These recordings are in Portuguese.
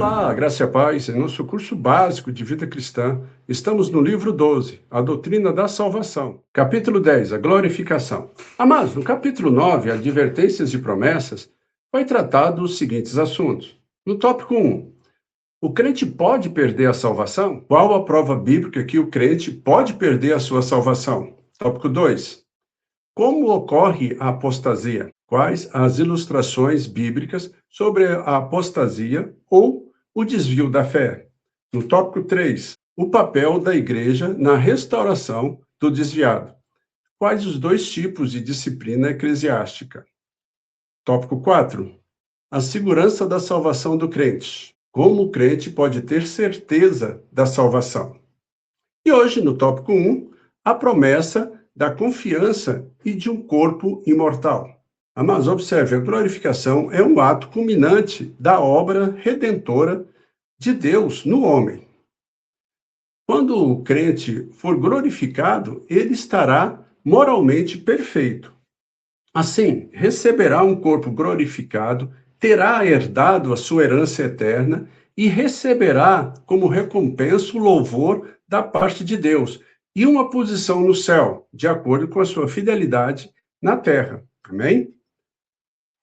Olá, graça e a paz. Em nosso curso básico de vida cristã, estamos no livro 12, a doutrina da salvação. Capítulo 10, a glorificação. Amados, no capítulo 9, advertências e promessas, foi tratado os seguintes assuntos. No tópico 1, o crente pode perder a salvação? Qual a prova bíblica que o crente pode perder a sua salvação? Tópico 2, como ocorre a apostasia? Quais as ilustrações bíblicas sobre a apostasia ou o desvio da fé? No tópico 3, o papel da igreja na restauração do desviado. Quais os dois tipos de disciplina eclesiástica? Tópico 4, a segurança da salvação do crente. Como o crente pode ter certeza da salvação? E hoje, no tópico 1, a promessa da confiança e de um corpo imortal. Mas observe, a glorificação é um ato culminante da obra redentora de Deus no homem. Quando o crente for glorificado, ele estará moralmente perfeito. Assim, receberá um corpo glorificado, terá herdado a sua herança eterna e receberá como recompensa o louvor da parte de Deus e uma posição no céu, de acordo com a sua fidelidade na terra. Amém?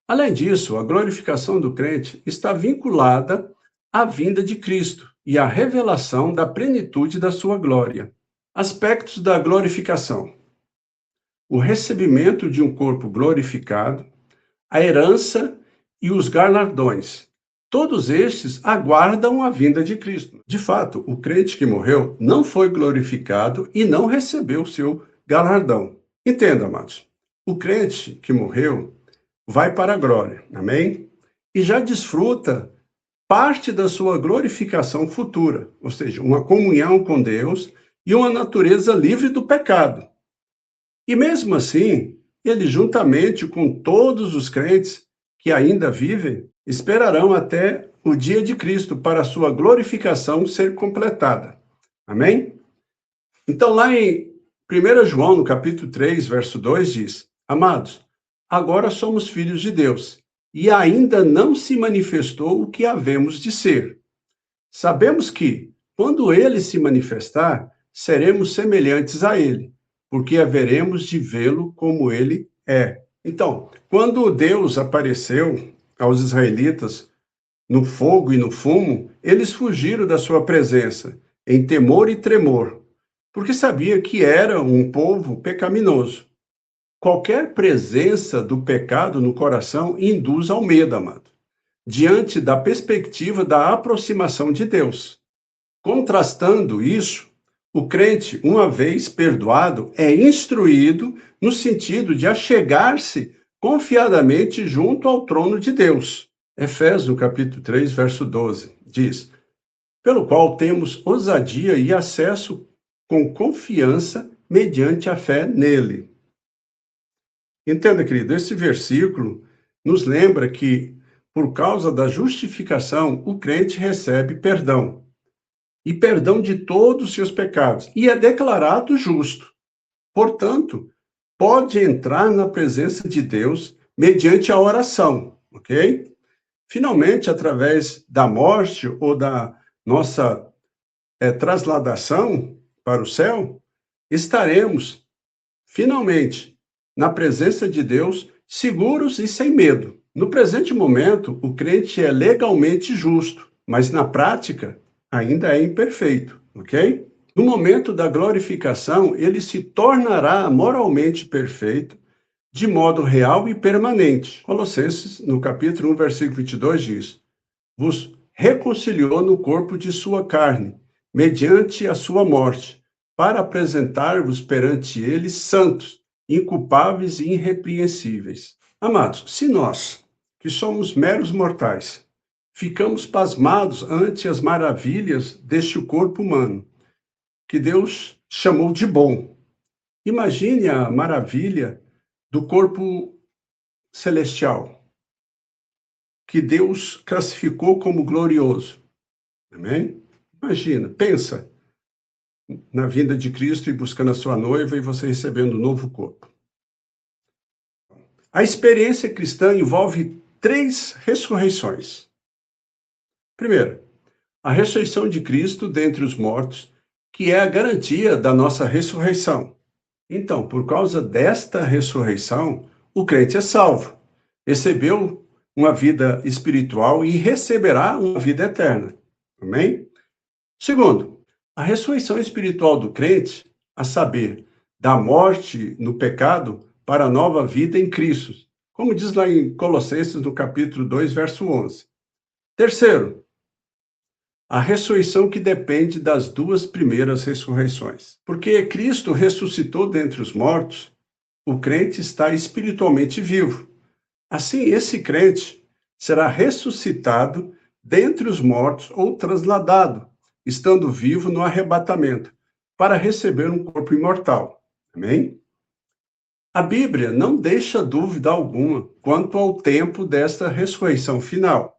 Além disso, a glorificação do crente está vinculada à vinda de Cristo e à revelação da plenitude da sua glória. Aspectos da glorificação: o recebimento de um corpo glorificado, a herança e os galardões. Todos estes aguardam a vinda de Cristo. De fato, o crente que morreu não foi glorificado e não recebeu seu galardão. Entenda, amados. O crente que morreu vai para a glória, amém? E já desfruta parte da sua glorificação futura, ou seja, uma comunhão com Deus e uma natureza livre do pecado. E mesmo assim, ele, juntamente com todos os crentes que ainda vivem, esperarão até o dia de Cristo para a sua glorificação ser completada. Amém? Então, lá em 1 João, no capítulo 3, verso 2, diz: Amados, agora somos filhos de Deus, e ainda não se manifestou o que havemos de ser. Sabemos que, quando ele se manifestar, seremos semelhantes a ele, porque haveremos de vê-lo como ele é. Então, quando Deus apareceu aos israelitas no fogo e no fumo, eles fugiram da sua presença, em temor e tremor, porque sabia que era um povo pecaminoso. Qualquer presença do pecado no coração induz ao medo, amado, diante da perspectiva da aproximação de Deus. Contrastando isso, o crente, uma vez perdoado, é instruído no sentido de achegar-se confiadamente junto ao trono de Deus. Efésios, no capítulo 3, verso 12, diz: pelo qual temos ousadia e acesso com confiança mediante a fé nele. Entenda, querido, esse versículo nos lembra que, por causa da justificação, o crente recebe perdão. E perdão de todos os seus pecados. E é declarado justo. Portanto, pode entrar na presença de Deus mediante a oração, ok? Finalmente, através da morte ou da nossa trasladação para o céu, estaremos, finalmente, na presença de Deus, seguros e sem medo. No presente momento, o crente é legalmente justo, mas na prática ainda é imperfeito, ok? No momento da glorificação, ele se tornará moralmente perfeito, de modo real e permanente. Colossenses, no capítulo 1, versículo 22, diz: vos reconciliou no corpo de sua carne, mediante a sua morte, para apresentar-vos perante ele santos, inculpáveis e irrepreensíveis. Amados, se nós, que somos meros mortais, ficamos pasmados ante as maravilhas deste corpo humano, que Deus chamou de bom, imagine a maravilha do corpo celestial, que Deus classificou como glorioso. Amém? Imagina, pensa na vinda de Cristo e buscando a sua noiva e você recebendo um novo corpo. A experiência cristã envolve 3 ressurreições. Primeiro, a ressurreição de Cristo dentre os mortos, que é a garantia da nossa ressurreição. Então, por causa desta ressurreição, o crente é salvo, recebeu uma vida espiritual e receberá uma vida eterna. Amém? Segundo, a ressurreição espiritual do crente, a saber, da morte no pecado para a nova vida em Cristo, como diz lá em Colossenses, no capítulo 2, verso 11. Terceiro, a ressurreição que depende das duas primeiras ressurreições. Porque Cristo ressuscitou dentre os mortos, o crente está espiritualmente vivo. Assim, esse crente será ressuscitado dentre os mortos ou trasladado, estando vivo no arrebatamento, para receber um corpo imortal. Amém? A Bíblia não deixa dúvida alguma quanto ao tempo desta ressurreição final,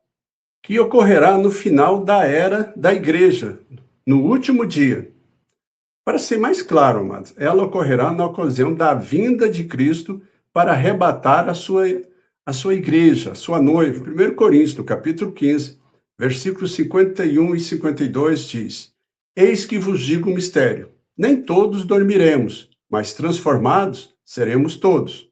que ocorrerá no final da era da igreja, no último dia. Para ser mais claro, amados, ela ocorrerá na ocasião da vinda de Cristo para arrebatar a sua igreja, a sua noiva. 1 Coríntios, no capítulo 15, versículos 51 e 52 diz: Eis que vos digo um mistério, nem todos dormiremos, mas transformados seremos todos.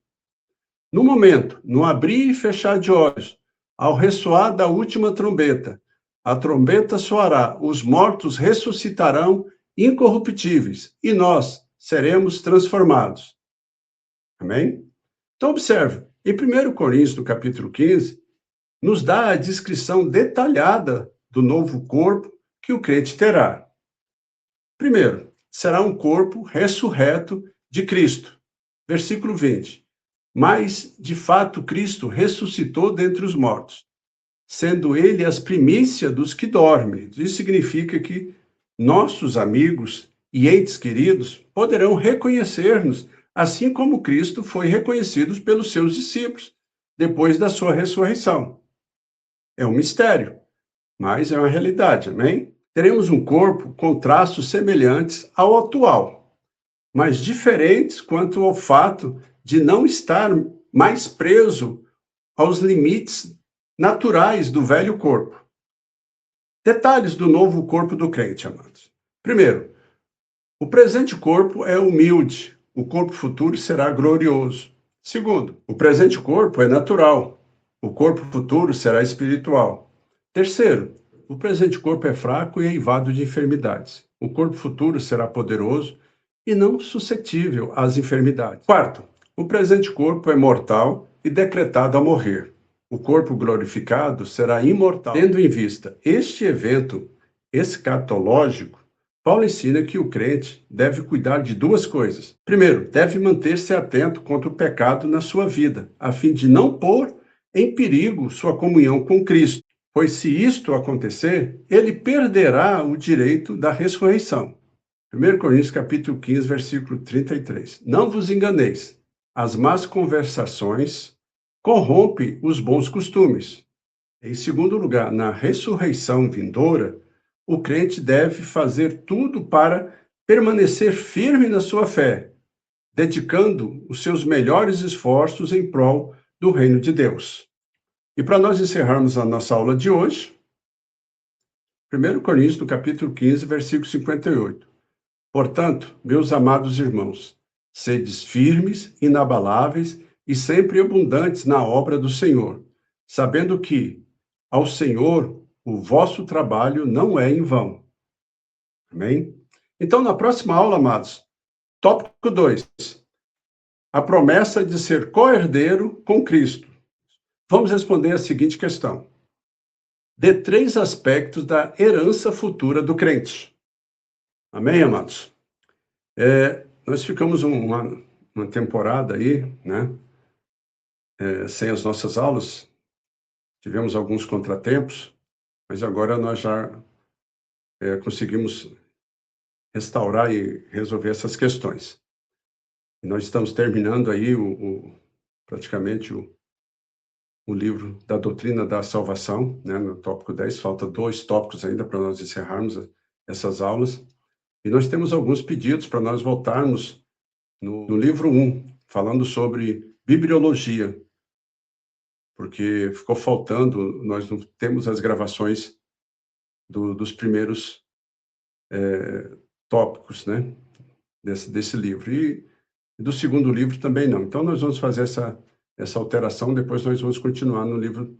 No momento, no abrir e fechar de olhos, ao ressoar da última trombeta, a trombeta soará, os mortos ressuscitarão incorruptíveis e nós seremos transformados. Amém? Então, observe, em 1 Coríntios, no capítulo 15, nos dá a descrição detalhada do novo corpo que o crente terá. Primeiro, será um corpo ressurreto de Cristo. Versículo 20. Mas, de fato, Cristo ressuscitou dentre os mortos, sendo ele as primícias dos que dormem. Isso significa que nossos amigos e entes queridos poderão reconhecer-nos, assim como Cristo foi reconhecido pelos seus discípulos, depois da sua ressurreição. É um mistério, mas é uma realidade, amém? Teremos um corpo com traços semelhantes ao atual, mas diferentes quanto ao fato de não estar mais preso aos limites naturais do velho corpo. Detalhes do novo corpo do crente, amados. Primeiro, o presente corpo é humilde, o corpo futuro será glorioso. Segundo, o presente corpo é natural, o corpo futuro será espiritual. Terceiro, o presente corpo é fraco e eivado de enfermidades. O corpo futuro será poderoso e não suscetível às enfermidades. Quarto, o presente corpo é mortal e decretado a morrer. O corpo glorificado será imortal. Tendo em vista este evento escatológico, Paulo ensina que o crente deve cuidar de duas coisas. Primeiro, deve manter-se atento contra o pecado na sua vida, a fim de não pôr em perigo sua comunhão com Cristo, pois se isto acontecer, ele perderá o direito da ressurreição. 1 Coríntios capítulo 15, versículo 33. Não vos enganeis, as más conversações corrompem os bons costumes. Em segundo lugar, na ressurreição vindoura, o crente deve fazer tudo para permanecer firme na sua fé, dedicando os seus melhores esforços em prol do reino de Deus. E para nós encerrarmos a nossa aula de hoje, 1 Coríntios, no capítulo 15, versículo 58. Portanto, meus amados irmãos, sedes firmes, inabaláveis e sempre abundantes na obra do Senhor, sabendo que, ao Senhor, o vosso trabalho não é em vão. Amém? Então, na próxima aula, amados, tópico 2, a promessa de ser co-herdeiro com Cristo. Vamos responder a seguinte questão. Dê 3 aspectos da herança futura do crente. Amém, amados? Nós ficamos uma temporada aí, né? Sem as nossas aulas. Tivemos alguns contratempos, mas agora nós já conseguimos restaurar e resolver essas questões. E nós estamos terminando aí praticamente o livro da doutrina da salvação, né, no tópico 10, falta 2 tópicos ainda para nós encerrarmos essas aulas. E nós temos alguns pedidos para nós voltarmos no livro 1, falando sobre bibliologia, porque ficou faltando, nós não temos as gravações dos primeiros tópicos, né, desse livro. E do segundo livro também não. Então, nós vamos fazer essa alteração, depois nós vamos continuar no livro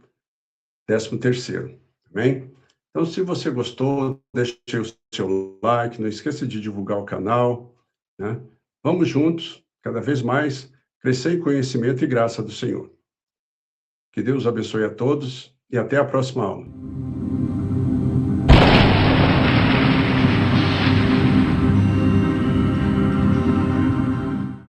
13º, amém? Então, se você gostou, deixe o seu like, não esqueça de divulgar o canal, né? Vamos juntos, cada vez mais, crescer em conhecimento e graça do Senhor. Que Deus abençoe a todos e até a próxima aula.